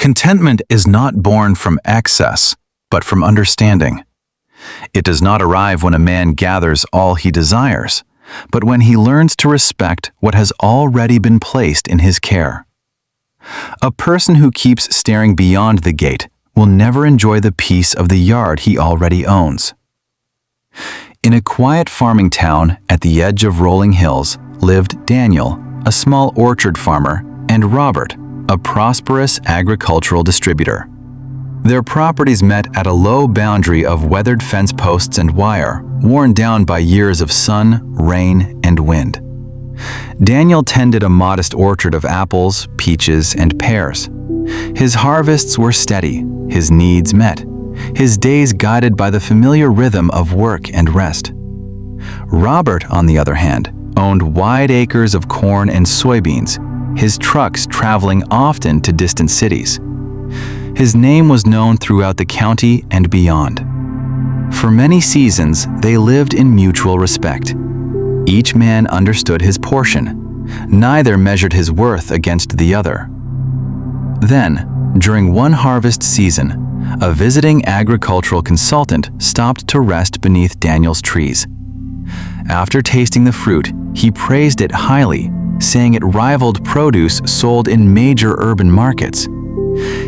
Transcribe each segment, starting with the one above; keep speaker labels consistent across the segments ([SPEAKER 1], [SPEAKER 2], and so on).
[SPEAKER 1] Contentment is not born from excess, but from understanding. It does not arrive when a man gathers all he desires, but when he learns to respect what has already been placed in his care. A person who keeps staring beyond the gate will never enjoy the peace of the yard he already owns. In a quiet farming town at the edge of rolling hills lived Daniel, a small orchard farmer, and Robert, a prosperous agricultural distributor. Their properties met at a low boundary of weathered fence posts and wire, worn down by years of sun, rain, and wind. Daniel tended a modest orchard of apples, peaches, and pears. His harvests were steady, his needs met, his days guided by the familiar rhythm of work and rest. Robert, on the other hand, owned wide acres of corn and soybeans, his trucks traveling often to distant cities. His name was known throughout the county and beyond. For many seasons, they lived in mutual respect. Each man understood his portion. Neither measured his worth against the other. Then, during one harvest season, a visiting agricultural consultant stopped to rest beneath Daniel's trees. After tasting the fruit, he praised it highly, saying it rivaled produce sold in major urban markets.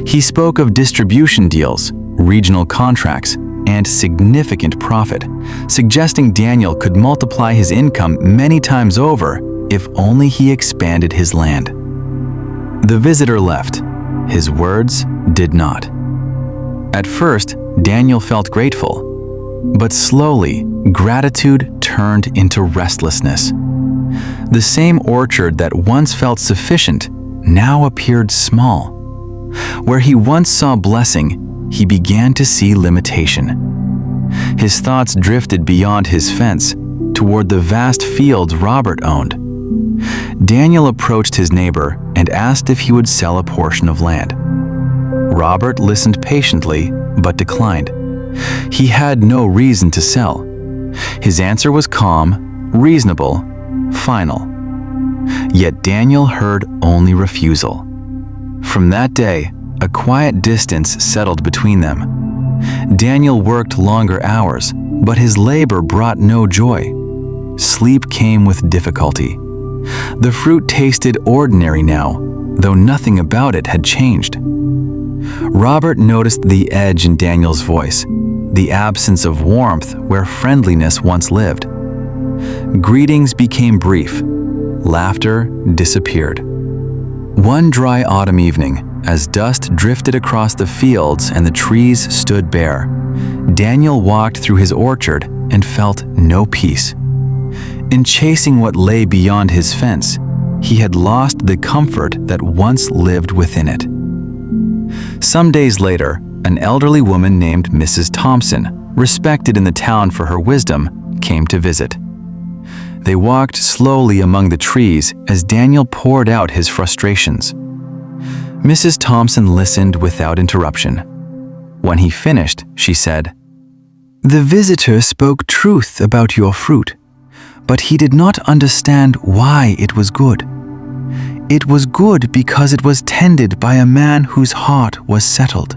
[SPEAKER 1] He spoke of distribution deals, regional contracts, and significant profit, suggesting Daniel could multiply his income many times over if only he expanded his land. The visitor left. His words did not. At first, Daniel felt grateful, but slowly, gratitude turned into restlessness. The same orchard that once felt sufficient now appeared small. Where he once saw blessing, he began to see limitation. His thoughts drifted beyond his fence, toward the vast fields Robert owned. Daniel approached his neighbor and asked if he would sell a portion of land. Robert listened patiently, but declined. He had no reason to sell. His answer was calm, reasonable, final. Yet Daniel heard only refusal. From that day, a quiet distance settled between them. Daniel worked longer hours, but his labor brought no joy. Sleep came with difficulty. The fruit tasted ordinary now, though nothing about it had changed. Robert noticed the edge in Daniel's voice, the absence of warmth where friendliness once lived. Greetings became brief. Laughter disappeared. One dry autumn evening, as dust drifted across the fields and the trees stood bare, Daniel walked through his orchard and felt no peace. In chasing what lay beyond his fence, he had lost the comfort that once lived within it. Some days later, an elderly woman named Mrs. Thompson, respected in the town for her wisdom, came to visit. They walked slowly among the trees as Daniel poured out his frustrations. Mrs. Thompson listened without interruption. When he finished, she said, "The visitor spoke truth about your fruit, but he did not understand why it was good. It was good because it was tended by a man whose heart was settled.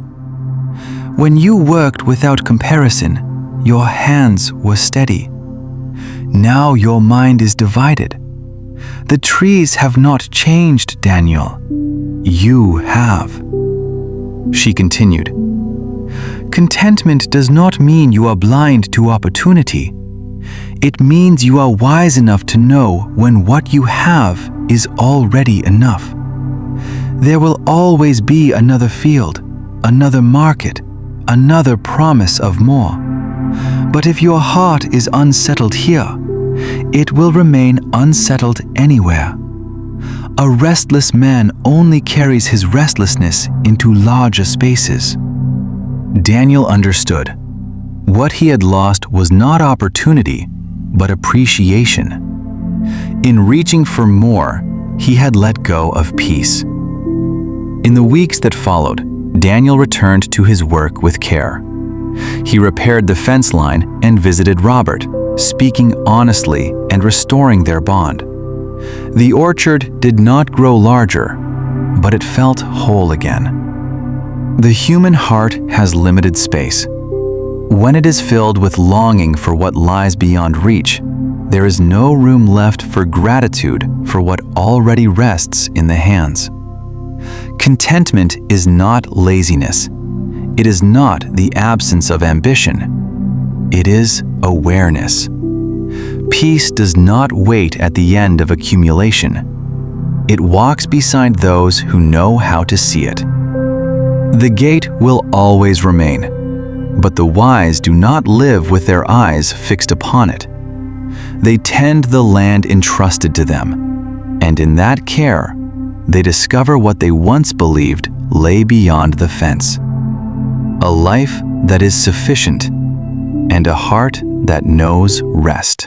[SPEAKER 1] When you worked without comparison, your hands were steady. Now your mind is divided. The trees have not changed, Daniel. You have." She continued, "Contentment does not mean you are blind to opportunity. It means you are wise enough to know when what you have is already enough. There will always be another field, another market, another promise of more. But if your heart is unsettled here, it will remain unsettled anywhere. A restless man only carries his restlessness into larger spaces." Daniel understood. What he had lost was not opportunity, but appreciation. In reaching for more, he had let go of peace. In the weeks that followed, Daniel returned to his work with care. He repaired the fence line and visited Robert, speaking honestly and restoring their bond. The orchard did not grow larger, but it felt whole again. The human heart has limited space. When it is filled with longing for what lies beyond reach, there is no room left for gratitude for what already rests in the hands. Contentment is not laziness. It is not the absence of ambition. It is awareness. Peace does not wait at the end of accumulation. It walks beside those who know how to see it. The gate will always remain, but the wise do not live with their eyes fixed upon it. They tend the land entrusted to them, and in that care, they discover what they once believed lay beyond the fence. A life that is sufficient, and a heart that knows rest.